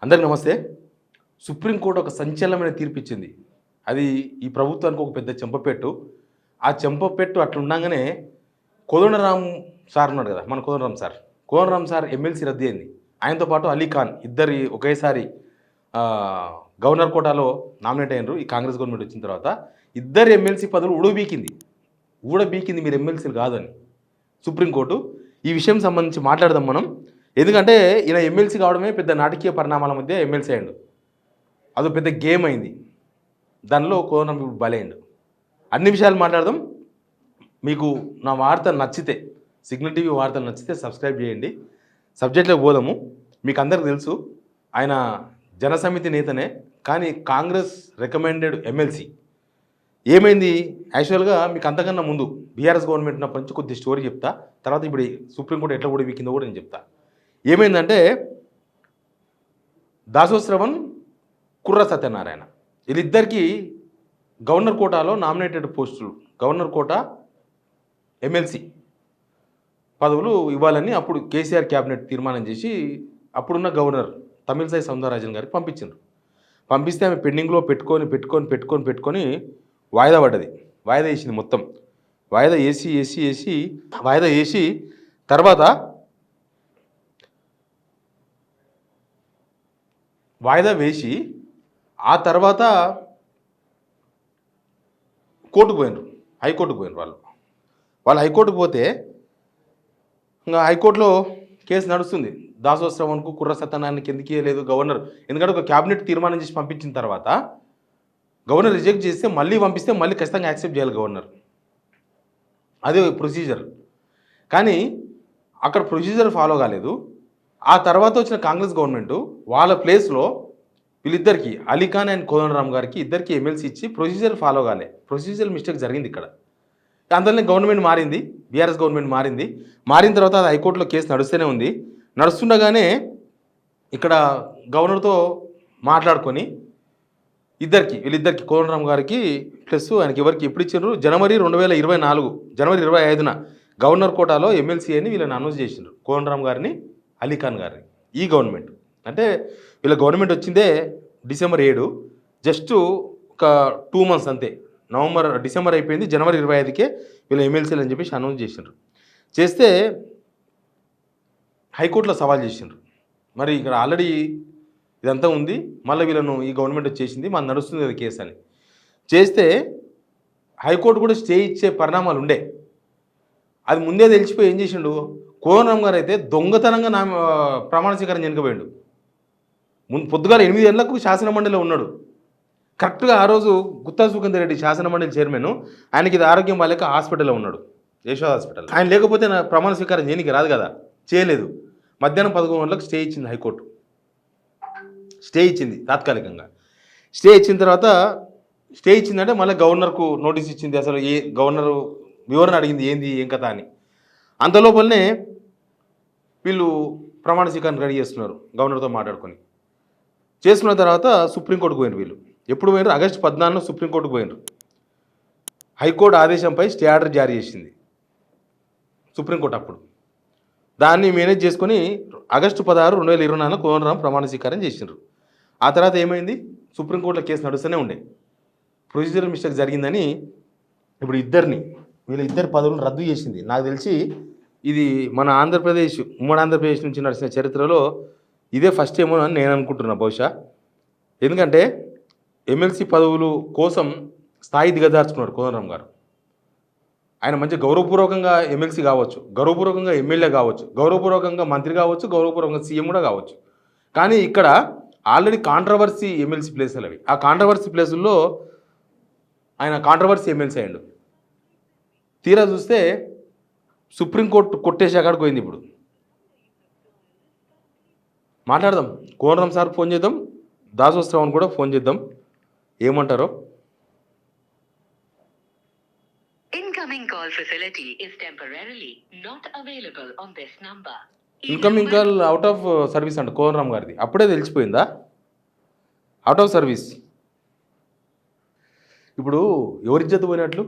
అందరికీ నమస్తే. సుప్రీంకోర్టు ఒక సంచలనమైన తీర్పిచ్చింది. అది ఈ ప్రభుత్వానికి ఒక పెద్ద చెంపపెట్టు. ఆ చెంపపెట్టు అట్లుండంగానే కోదండరాం సార్ ఉన్నాడు కదా! మన Kodandaram sir. Kodandaram sir MLC రద్దు అయింది. ఆయనతో పాటు అలీ ఖాన్ ఇద్దరి ఒకేసారి గవర్నర్ కోటాలో నామినేట్ అయ్యిండ్రు. ఈ కాంగ్రెస్ గవర్నమెంట్ వచ్చిన తర్వాత ఇద్దరు ఎమ్మెల్సీ పదవులు ఊడబీకింది మీరు ఎమ్మెల్సీలు కాదని సుప్రీంకోర్టు. ఈ విషయం సంబంధించి మాట్లాడదాం మనం. ఎందుకంటే ఈయన ఎమ్మెల్సీ కావడమే పెద్ద నాటకీయ పరిణామాల మధ్య ఎమ్మెల్సీ అయ్యిండు. అదో పెద్ద గేమ్ అయింది. దానిలో కోదండరాం ఇప్పుడు బలైండు. అన్ని విషయాలు మాట్లాడదాం. మీకు నా వార్త నచ్చితే, సిగ్నల్ టీవీ వార్తలు నచ్చితే సబ్స్క్రైబ్ చేయండి. సబ్జెక్ట్లోకి పోదాము. మీకు అందరికీ తెలుసు ఆయన జనసమితి నేతనే, కానీ కాంగ్రెస్ రికమెండెడ్ ఎమ్మెల్సీ. ఏమైంది యాక్చువల్గా మీకు అంతకన్నా ముందు బీఆర్ఎస్ గవర్నమెంట్ ఉన్నప్పటి నుంచి కొద్ది స్టోరీ చెప్తా. తర్వాత ఇప్పుడు సుప్రీంకోర్టు ఎట్లా కూడా వీకిందో కూడా నేను చెప్తా. ఏమైందంటే దాసోశ్రవణ్, కుర్ర సత్యనారాయణ వీళ్ళిద్దరికీ గవర్నర్ కోటాలో నామినేటెడ్ పోస్టులు, గవర్నర్ కోటా ఎమ్మెల్సీ పదవులు ఇవ్వాలని అప్పుడు కేసీఆర్ క్యాబినెట్ తీర్మానం చేసి అప్పుడున్న గవర్నర్ తమిళసై సౌందరరాజన్ గారికి పంపించారు. పంపిస్తే ఆమె పెండింగ్లో పెట్టుకొని వాయిదా పడ్డది. వాయిదా వేసింది మొత్తం. వాయిదా వేసి తర్వాత వాయిదా వేసి ఆ తర్వాత కోర్టుకు పోయినారు, హైకోర్టుకు పోయినారు. వాళ్ళు హైకోర్టుకు పోతే ఇంకా హైకోర్టులో కేసు నడుస్తుంది. దాసోశ్రవణ్కు, కుర్ర సత్యనారాయణకి ఎందుకు ఇవ్వలేదు గవర్నర్? ఎందుకంటే ఒక క్యాబినెట్ తీర్మానం చేసి పంపించిన తర్వాత గవర్నర్ రిజెక్ట్ చేస్తే మళ్ళీ పంపిస్తే మళ్ళీ ఖచ్చితంగా యాక్సెప్ట్ చేయాలి గవర్నర్. అదే ప్రొసీజర్. కానీ అక్కడ ప్రొసీజర్ ఫాలో కాలేదు. ఆ తర్వాత వచ్చిన కాంగ్రెస్ గవర్నమెంట్ వాళ్ళ ప్లేస్లో వీళ్ళిద్దరికి అలీ ఖాన్ అండ్ కోదండరాం గారికి ఇద్దరికి ఎమ్మెల్సీ ఇచ్చి ప్రొసీజర్ ఫాలో కాలే. ప్రొసీజర్ మిస్టేక్ జరిగింది ఇక్కడ. అందువల్లనే గవర్నమెంట్ మారింది, బీఆర్ఎస్ గవర్నమెంట్ మారింది. మారిన తర్వాత అది హైకోర్టులో కేసు నడుస్తూనే ఉంది. నడుస్తుండగానే ఇక్కడ గవర్నర్తో మాట్లాడుకొని వీళ్ళిద్దరికి కోదండరాం గారికి ప్లస్ ఆయనకి ఎవరికి ఎప్పుడు ఇచ్చారు? జనవరి 2024 జనవరి 25న గవర్నర్ కోటాలో ఎమ్మెల్సీ అని వీళ్ళని అనౌన్స్ చేసిండ్రు. కోదండరాం గారిని, అలీ ఖాన్ గారిని. ఈ గవర్నమెంట్ అంటే వీళ్ళ గవర్నమెంట్ వచ్చిందే డిసెంబర్ 7, జస్ట్ ఒక 2 months అంతే. డిసెంబర్ అయిపోయింది, జనవరి 25కే వీళ్ళ ఎమ్మెల్సీలు అని చెప్పేసి అనౌన్స్ చేసిండ్రు. చేస్తే హైకోర్టులో సవాల్ చేసిండ్రు. మరి ఇక్కడ ఆల్రెడీ ఇదంతా ఉంది, మళ్ళీ వీళ్ళను ఈ గవర్నమెంట్ వచ్చేసింది, మన నడుస్తుంది కదా కేసు అని చేస్తే హైకోర్టు కూడా స్టే ఇచ్చే పరిణామాలు ఉండే. అది ముందే తెలిసిపోయి ఏం చేసిండు? కోదండరాం గారు అయితే దొంగతనంగా ప్రమాణ స్వీకారం చేయకపోయిండు. పొద్దుగాల 8 గంటలకు శాసనమండలిలో ఉన్నాడు. కరెక్ట్గా ఆ రోజు గుత్తా సుఖేందర్ రెడ్డి శాసనమండలి చైర్మన్, ఆయనకి ఇది ఆరోగ్యం బాలేక హాస్పిటల్లో ఉన్నాడు, యశోద హాస్పిటల్. ఆయన లేకపోతే నా ప్రమాణ స్వీకారం చేయనికి రాదు కదా, చేయలేదు. మధ్యాహ్నం 11 గంటలకు స్టే ఇచ్చింది హైకోర్టు. స్టే ఇచ్చింది తాత్కాలికంగా. స్టే ఇచ్చిన తర్వాత స్టే ఇచ్చిందంటే మళ్ళీ గవర్నర్కు నోటీస్ ఇచ్చింది. అసలు గవర్నరు వివరణ అడిగింది, ఏం కథ అని. అంతలోపలనే వీళ్ళు ప్రమాణ స్వీకారం రెడీ చేస్తున్నారు గవర్నర్తో మాట్లాడుకొని. చేసుకున్న తర్వాత సుప్రీంకోర్టుకు పోయినారు వీళ్ళు. ఎప్పుడు పోయినారు? ఆగస్టు 14న సుప్రీంకోర్టుకు పోయినారు. హైకోర్టు ఆదేశంపై స్టే ఆర్డర్ జారీ చేసింది సుప్రీంకోర్టు. అప్పుడు దాన్ని మేనేజ్ చేసుకొని ఆగస్టు 16, 2024 కోదండరాం ప్రమాణ స్వీకారం చేసినారు. ఆ తర్వాత ఏమైంది? సుప్రీంకోర్టులో కేసు నడుస్తూనే ఉండే. ప్రొసీజర్ మిస్టేక్ జరిగిందని ఇప్పుడు వీళ్ళ ఇద్దరి పదవులను రద్దు చేసింది. నాకు తెలిసి ఇది మన ఉమ్మడి ఆంధ్రప్రదేశ్ నుంచి నడిచిన చరిత్రలో ఇదే ఫస్ట్ ఏమో అని నేను అనుకుంటున్నా బహుశా. ఎందుకంటే ఎమ్మెల్సీ పదవులు కోసం స్థాయి దిగజార్చుకున్నాడు కోదండరాం గారు. ఆయన మంచి గౌరవపూర్వకంగా ఎమ్మెల్సీ కావచ్చు, గౌరవపూర్వకంగా ఎమ్మెల్యే కావచ్చు, గౌరవపూర్వకంగా మంత్రి కావచ్చు, గౌరవపూర్వకంగా సీఎం కూడా కావచ్చు. కానీ ఇక్కడ ఆల్రెడీ కాంట్రవర్సీ ఎమ్మెల్సీ ప్లేసులు అవి. ఆ కాంట్రవర్సీ ప్లేసుల్లో ఆయన కాంట్రవర్సీ ఎమ్మెల్సీ అయ్యాడు. తీరా చూస్తే సుప్రీంకోర్టు కొట్టేసి అక్కడికి పోయింది. ఇప్పుడు మాట్లాడదాం. కోదండరాం సార్ ఫోన్ చేద్దాం, దాసోశ్రవణ్ కూడా ఫోన్ చేద్దాం, ఏమంటారో. Incoming call facility is temporarily not available on this number. Incoming call out of service అంట కోదండరాం గారిది. అప్పుడే తెలిసిపోయిందా? Out of service. ఇప్పుడు ఎవరి ఇజ్జత్ పోయినట్లు?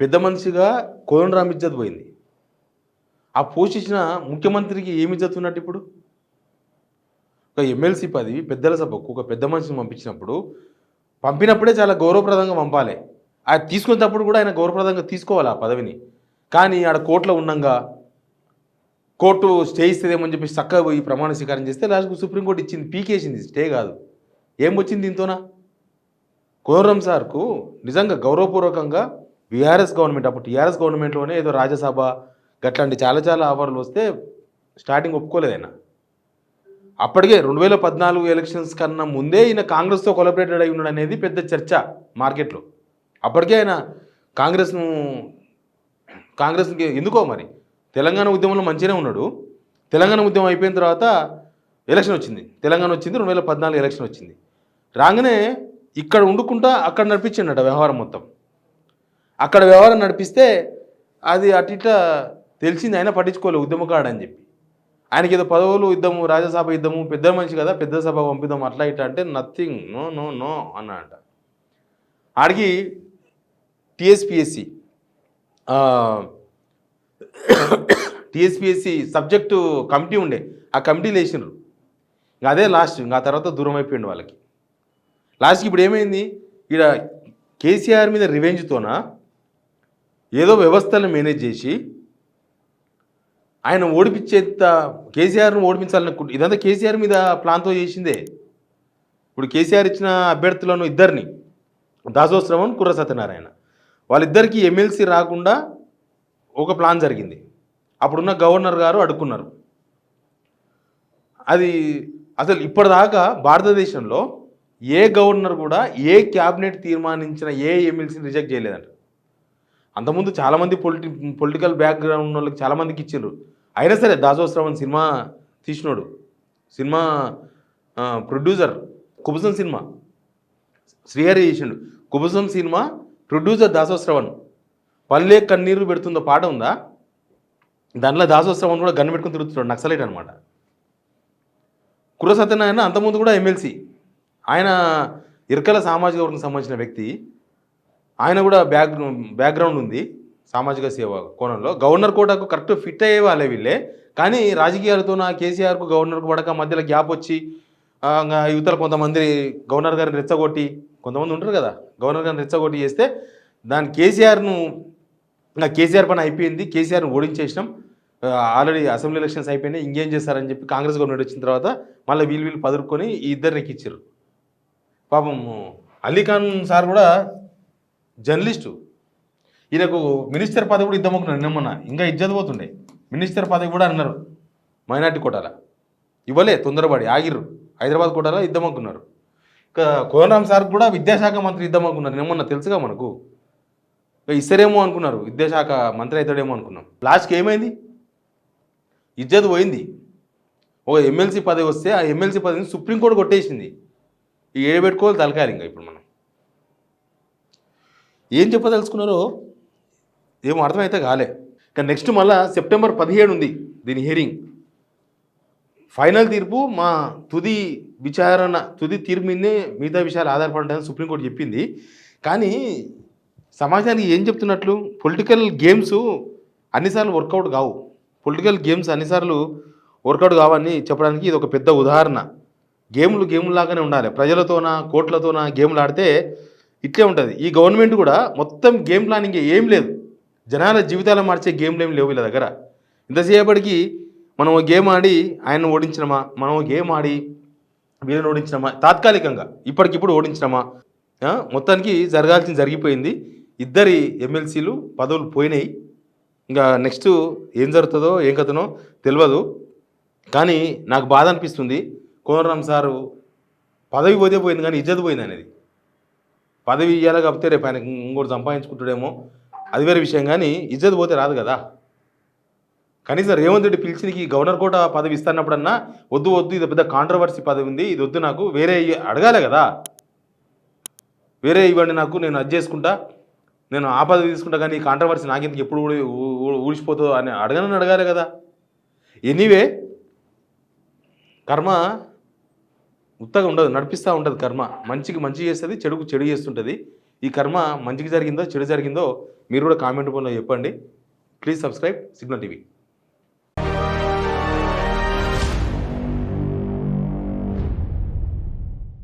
పెద్ద మనిషిగా కోదండరాం ఇజ్జత్ పోయింది. ఆ పోషించిన ముఖ్యమంత్రికి ఏమి ఇజ్జత్ ఉన్నట్టు? ఇప్పుడు ఒక ఎమ్మెల్సీ పదవి పెద్దల సభకు ఒక పెద్ద మనిషిని పంపినప్పుడే చాలా గౌరవప్రదంగా పంపాలి. అది తీసుకునేటప్పుడు కూడా ఆయన గౌరవప్రదంగా తీసుకోవాలి ఆ పదవిని. కానీ ఆడ కోర్టులో ఉండంగా కోర్టు స్టే ఇస్తుందేమని చెప్పి చక్కగా పోయి ప్రమాణ స్వీకారం చేస్తే లాస్ట్కు సుప్రీంకోర్టు ఇచ్చింది, పీకేసింది, స్టే కాదు. ఏం వచ్చింది దీంతోనా? కోనరాం సార్కు నిజంగా గౌరవపూర్వకంగా బీఆర్ఎస్ గవర్నమెంట్, అప్పుడు టీఆర్ఎస్ గవర్నమెంట్లోనే ఏదో రాజ్యసభ గట్లాంటి చాలా ఆఫర్లు వస్తే స్టార్టింగ్ ఒప్పుకోలేదు ఆయన. అప్పటికే 2014 ఎలక్షన్స్ కన్నా ముందే ఈయన కాంగ్రెస్తో కొలబరేటెడ్ అయి ఉన్నాడు అనేది పెద్ద చర్చ మార్కెట్లో. అప్పటికే ఆయన కాంగ్రెస్కి ఎందుకో మరి తెలంగాణ ఉద్యమంలో మంచిగానే ఉన్నాడు. తెలంగాణ ఉద్యమం అయిపోయిన తర్వాత ఎలక్షన్ వచ్చింది, తెలంగాణ వచ్చింది, 2014 ఎలక్షన్ వచ్చింది. రాగానే ఇక్కడ వండుకుంటా అక్కడ నడిపించిండట వ్యవహారం మొత్తం. అక్కడ వ్యవహారం నడిపిస్తే అది అటు ఇట్లా తెలిసింది, ఆయన పట్టించుకోలేదు ఉద్యమకాడని చెప్పి. ఆయనకి ఏదో పదవులు యుద్ధము, రాజ్యసభ యుద్ధము, పెద్ద మనిషి కదా పెద్ద సభ పంపిద్దాం అట్లా ఇట్లా అంటే నథింగ్, నో నో నో అన్నట. ఆడికి టీఎస్పిఎస్సి సబ్జెక్టు కమిటీ ఉండే, ఆ కమిటీలు వేసినారు. ఇంకా అదే లాస్ట్, ఇంకా ఆ తర్వాత దూరం అయిపోయింది వాళ్ళకి. లాస్ట్కి ఇప్పుడు ఏమైంది, ఇక్కడ కేసీఆర్ మీద రివెంజ్తోన ఏదో వ్యవస్థలను మేనేజ్ చేసి ఆయన ఓడిపించేంత, కేసీఆర్ను ఓడిపించాలనుకుంటు, ఇదంతా కేసీఆర్ మీద ప్లాన్తో చేసిందే. ఇప్పుడు కేసీఆర్ ఇచ్చిన అభ్యర్థులను ఇద్దరిని, దాసోశ్రవణ్, కుర్ర సత్యనారాయణ, వాళ్ళిద్దరికీ ఎమ్మెల్సీ రాకుండా ఒక ప్లాన్ జరిగింది. అప్పుడున్న గవర్నర్ గారు అడుక్కున్నారు. అది అసలు ఇప్పటిదాకా భారతదేశంలో ఏ గవర్నర్ కూడా ఏ క్యాబినెట్ తీర్మానించిన ఏ ఎమ్మెల్సీని రిజెక్ట్ చేయలేదంట. అంతకుముందు చాలామంది పొలిటికల్ బ్యాక్గ్రౌండ్ వాళ్ళకి చాలామందికి ఇచ్చిండ్రు. అయినా సరే దాసోశ్రవణ్ సినిమా తీసినోడు, cinema producer, Kubusam cinema Srihari చేసిండు, కుబుసం సినిమా ప్రొడ్యూసర్ దాసోశ్రవణ్. పల్లె కన్నీరు పెడుతుందో పాట ఉందా, దాంట్లో దాసోశ్రవణ్ కూడా గన్ను పెట్టుకుని తిరుగుతున్నాడు, నక్సలైట్ అనమాట. కుర్ర సత్యనారాయణ అంతకుముందు కూడా ఎమ్మెల్సీ, ఆయన ఇరకల సామాజిక వర్గం సంబంధించిన వ్యక్తి. ఆయన కూడా బ్యాక్గ్రౌండ్ ఉంది సామాజిక సేవ కోణంలో. గవర్నర్ కోటాకు కరెక్ట్ ఫిట్ అయ్యే వాళ్ళే వీళ్ళే. కానీ రాజకీయాలతో కేసీఆర్కు గవర్నర్కు పడక మధ్యలో గ్యాప్ వచ్చి యువతలు కొంతమంది గవర్నర్ గారిని రెచ్చగొట్టి, కొంతమంది ఉంటారు కదా గవర్నర్ గారిని రెచ్చగొట్టి చేస్తే దాని కేసీఆర్ పని అయిపోయింది, కేసీఆర్ని ఓడించేసినాం, ఆల్రెడీ అసెంబ్లీ ఎలక్షన్స్ అయిపోయినాయి, ఇంకేం చేస్తారని చెప్పి కాంగ్రెస్ గవర్నమెంట్ వచ్చిన తర్వాత మళ్ళీ వీళ్ళు పదురుకొని ఈ ఇద్దరిని ఎక్కిచ్చారు. పాపం అలీఖాన్ సార్ కూడా జర్నలిస్టు, ఈయనకు మినిస్టర్ పదవి కూడా ఇద్దామనుకున్నారు నిన్నమన్నా, ఇంకా ఇజ్జత్ పోతుండే. మినిస్టర్ పదవి కూడా అన్నారు మైనార్టీ కోటాల, ఇవ్వలే, తొందరపడి ఆగిర్రు. హైదరాబాద్ కోటాలో ఇద్దామనుకున్నారు. ఇంకా కోనరాం సార్ కూడా విద్యాశాఖ మంత్రి ఇద్దామనుకున్నారు నిన్నమన్నా, తెలుసుగా మనకు. ఇస్తారేమో అనుకున్నారు, విద్యాశాఖ మంత్రి అవుతాడేమో అనుకున్నాం. లాస్ట్కి ఏమైంది, ఇజ్జత్ పోయింది. ఒక ఎమ్మెల్సీ పదవి వస్తే ఆ ఎమ్మెల్సీ పదవిని సుప్రీంకోర్టు కొట్టేసింది. ఈ ఏడబెట్టుకోవాలి తలకాయలు. ఇంకా ఇప్పుడు మనం ఏం చెప్పదలుచుకున్నారో ఏమో అర్థమైతే కాలే. కానీ నెక్స్ట్ మళ్ళీ సెప్టెంబర్ 17 ఉంది దీని హియరింగ్. ఫైనల్ తీర్పు మా తుది విచారణ, తుది తీర్పు మీదనే మిగతా విషయాలు ఆధారపడడానికి సుప్రీంకోర్టు చెప్పింది. కానీ సమాజానికి ఏం చెప్తున్నట్లు, పొలిటికల్ గేమ్స్ అన్నిసార్లు వర్కౌట్ కావు, పొలిటికల్ గేమ్స్ అన్నిసార్లు వర్కౌట్ కావని చెప్పడానికి ఇది ఒక పెద్ద ఉదాహరణ. గేమ్లు లాగానే ఉండాలి, ప్రజలతోన కోట్లతోన గేమ్లు ఆడితే ఇట్లే ఉంటుంది. ఈ గవర్నమెంట్ కూడా మొత్తం గేమ్ ప్లానింగ్ ఏం లేదు, జనాల జీవితాలు మార్చే గేమ్లు ఏం లేవు వీళ్ళ దగ్గర. ఇంతసేపటికి మనం గేమ్ ఆడి ఆయన్ని ఓడించినమా, మనం గేమ్ ఆడి వీళ్ళని ఓడించినమా, తాత్కాలికంగా ఇప్పటికిప్పుడు ఓడించినమా, మొత్తానికి జరగాల్సింది జరిగిపోయింది. ఇద్దరి ఎమ్మెల్సీలు పదవులు పోయినాయి. ఇంకా నెక్స్ట్ ఏం జరుగుతుందో ఏం కథనో తెలియదు. కానీ నాకు బాధ అనిపిస్తుంది, కోనరాం సారు పదవి పోతే పోయింది కానీ ఇజ్జత్ పోయింది అనేది. పదవి ఇవ్వాలి కాకపోతే రేపు ఆయన ఇంకోటి సంపాదించుకుంటాడేమో, అది వేరే విషయం. కానీ ఇజ్జత్ పోతే రాదు కదా. కనీసం రేవంత్ రెడ్డి పిలిచినకి గవర్నర్ కోట పదవి ఇస్తున్నప్పుడన్నా వద్దు ఇది పెద్ద కాంట్రవర్సీ పదవి ఉంది, ఇది వద్దు నాకు, వేరే అడగాలి కదా. వేరే ఇవ్వండి నాకు, నేను అది చేసుకుంటా, నేను ఆ పదవి తీసుకుంటా, కానీ ఈ కాంట్రవర్సీ నాకెందుకు ఎప్పుడు ఊడిచిపోతుందో అని అడగాలి కదా. ఎనీవే కర్మ ఉత్తగా ఉండదు, నడిపిస్తూ ఉంటుంది కర్మ. మంచికి మంచి చేస్తుంది, చెడుకు చెడు చేస్తుంటుంది. ఈ కర్మ మంచికి జరిగిందో చెడు జరిగిందో మీరు కూడా కామెంట్ రూపంలో చెప్పండి. Please subscribe signal TV.